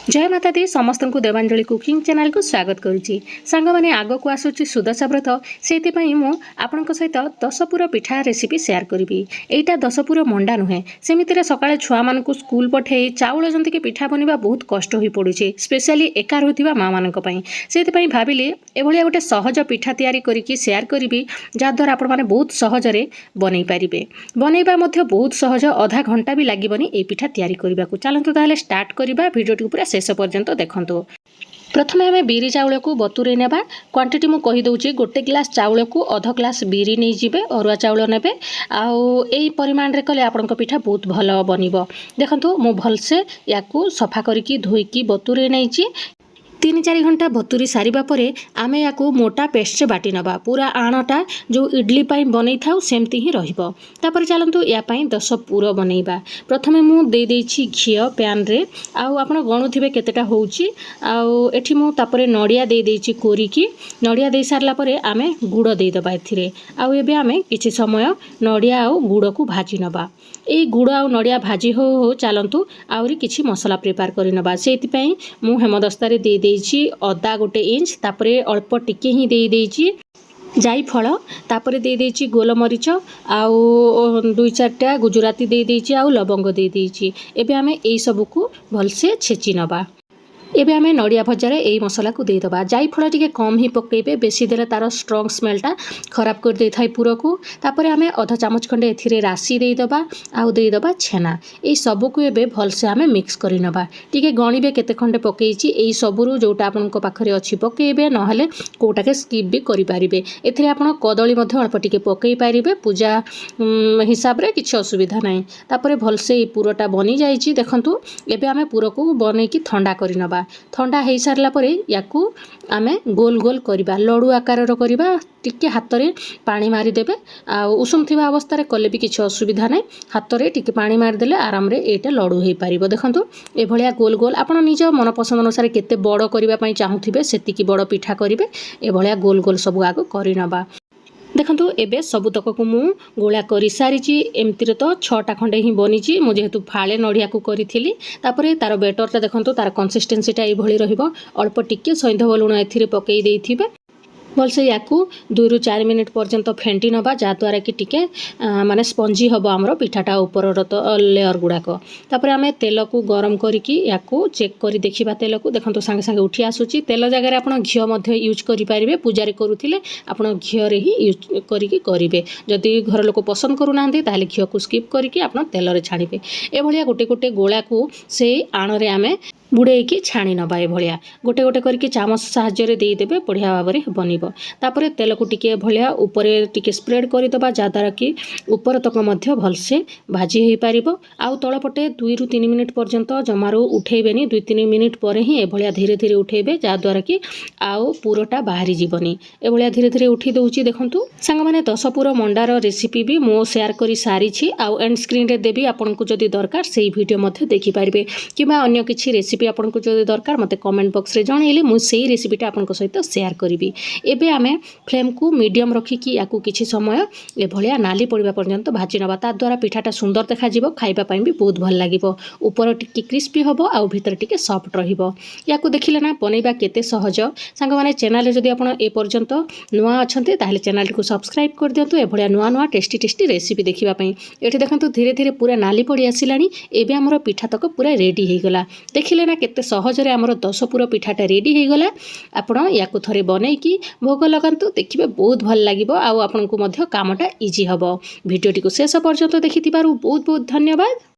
जय माता दी समस्त को देवांजलि कुकिंग चैनल को स्वागत करुच्ची सांग मैंने आग को आसूची सुदशा व्रत से आपण सहित दशपुर पिठा रेसिपी शेयर करी। एटा दशपुर मंडा नुहे सेमिति सकाळे छुआ मान स्कूल पठे चाउल जंती पिठा बनवा बहुत कष्ट हो पड़े स्पेशली एका रुवा माँ मान से भाविली एभलिया गोटे सहज पिठा तैयारी करके शेयर करी जहाद्वारा आपण मैंने बहुत सहजरे बनई पारे। बनइबा बहुत सहज आधा घंटा भी लगभग ये पिठा तैयारी करने को। चलतु ताहले स्टार्ट करवा वीडियो पूरा शेष पर्यंत देखंतु। प्रथमे आम बिरी चाउल को बतुरे नेबा। क्वांटिटी मु कहि दउची गोटे ग्लास चाउल को अध ग्लास बिरी नहीं जिबे अरुआ चाउल नेबे आउ एई परिमाण रे कले आपनक पिठा बहुत भल बनिबो। देखंतु मु भलसे याकू सफा करिकी धोईकी बतुरे नैची 3-4 घंटा बतुरी सारिबा परे आमे याकू मोटा पेस्ट से बाटी नबा। पूरा आणटा जो इडली पाई बनै थाउ सेमती ही रहिबो। तापर चलंतु या पाई 10 पूर बनैबा। प्रथमे मु दे देछि घी पैन रे आउ आपण गणुथिबे केतेटा होउची आउ एठी मु तापरे नडिया दे देछि कोरिकी। नडिया दे सारला परे आमे गुड़ दे दबा एथिरे आउ एबे आमे किछि समय नडिया आउ गुड़ को भाजी नबा। ए गुड़ आउ नडिया भाजी हो हो चलंतु आउरी किछि मसला प्रिपेयर करि नबा। सेति पई मु हेमदस्तारे दे देछि अदा 1 इंच तापरे अल्प टिके ही दे देछि जायफल तापरे दे देछि गोलमरीच आउ 2-4टा गुजराती दे देछि आउ लवंग दे देछि। एबे आमे एई सब को भलसे छेची नबा। एबे आमे नडिया भजारे एई मसला को दे दबा। जायफल टिके कम ही पकेबे बेसी देले तार स्ट्रांग स्मेलटा खराब कर दे थाई पूरा को। तापरे आमे आधा चामच खंडे एथिरे राशी दे दबा आउ दे दबा छेना। एई सब को एबे भलसे आमे मिक्स करि नबा। टिके गणिबे केते खंडे पकेइछि एई सबरु जोटा आपनक पाखरे अछि पकेबे नहले कोटाके स्किप भी करि पारिबे। एथिरे आपण कदली मध्ये अल्प टिके पकेइ पारिबे पूजा हिसाब रे किछि असुविधा नै। तापरे भलसे एई पूराटा बनि जाइछि। देखंतु एबे आमे पूरा को बनै कि ठंडा करि नबा। ठंडा हो सारला परे याकू आमे गोल गोल करिबा लडू आकार करिबा। टिके हाथ रे पानी मारी देबे आ उषुम थिबा अवस्था रे कले भी किछि असुविधा नै। हाथ रे टिके पानी मार देले आराम रे एटा लडू हे पारिबो। देखंतु ए भलिया गोल गोल आपण निज मन पसंद अनुसार केते बड़ करिबा पई चाहुथिबे सेतिकी बड़ पिठा करिवे। ए भलिया गोल गोल सब आगो करि नबा। देखंतु एबे सबुतक को मु गोला करि सारिची। एमती तो 6टा खंडे ही बनीची मु जेहेतु फाळे नडिया को करिथिली। तापरे तार बेटरटा देखंतु तार कंसिस्टेंसीटा ए भली रहिबो। अल्प टिके सैंधव लुण एथिरे पकेई देइथिबे। भलसे याकू 2-4 मिनिट पर्यंत फेंटी नबा जहाद्वारा कि टिके माने स्पंजी हबो हमरो पिठाटा ऊपर तो लेयर गुड़ाक। तापर आमे तेल को गरम करिकी याकू चेक करी देखिबा। तेल को देखंतु संगे संगे उठी आसुची। तेल जगह आपण घियो मध्ये यूज करि पारिबे। पूजारे करूथिले आपण घियो रे ही यूज करिकी करिवे। जदि घर लोक पसंद करू नांदी ताले घियो को स्किप करिकी आपण तेल रे छाणिबे। ए भलिया गोटे गोटे गोला को से आण रे आमे बुड़ेकी छाणी नबा। ए भलिया गोटे गोटे करके चामच साहाय्य रे देई देबे बढ़िया भाबरे बनिबो। तापरे तेल को टिके भलिया ऊपर टिके स्प्रेड करि दबा जहाद्वारा कि ऊपर तक मध्य भलसे भाजी हे पारिबो। आउ तळपटे 2-3 मिनिट पर्यंत जमारो उठेबेनी। 2-3 मिनिट पर ही ए भलिया धीरे धीरे उठेबे जहाद्वारा कि आउ पूराटा बाहरी जीवनी। ए भलिया धीरे धीरे उठी दउची। देखंतु संग माने 10 पूर मंडार रेसिपी भी मो शेयर करी सारी छी। आउ एंड स्क्रीन रे देबी आपन को जदी दरकार सेही वीडियो मध्ये देखि पारिबे किबा अन्य किछि रेसिपी आपन को जदी दरकार मते कमेंट बॉक्स रे जणैले मु सेही रेसिपीटा आपन को सहित शेयर करबी। एबे आमे फ्लेम को मीडियम रखी कि याकू किछि समय ए भलिया नाली पड़िबा पर्यंत भाजी नबा। ता द्वारा पिठाटा सुंदर देखा जिवो। खाइबा पई भी बहुत भल लागिवो। ऊपर टिके क्रिस्पी हबो आउ भीतर टिके सॉफ्ट रहिवो। याकू देखिले ना बनैबा केते सहज। संग माने चैनल रे जदी आपण ए पर्यंत नुवा अछंते ताहले चैनल को सब्सक्राइब कर दियंतु ए भलिया नुवा नुवा टेस्टी टेस्टी रेसिपी देखिबा पई। एठी देखंतु धीरे धीरे पूरा नाली पड़ी आसिलानी। एबे हमरो पिठा तक पूरा रेडी हे गला। देखिले ना केते सहजरे हमरो 10 पूर पिठाटा रेडी हे गला। आपण याकू थरे बनै कि भोग लगांतु देखिबे बहुत भल लागिवो। आउ आपन को मध्य कामटा इजी हबो। वीडियोटी को शेष पर्यंत देखिथिबारु बहुत बहुत धन्यवाद।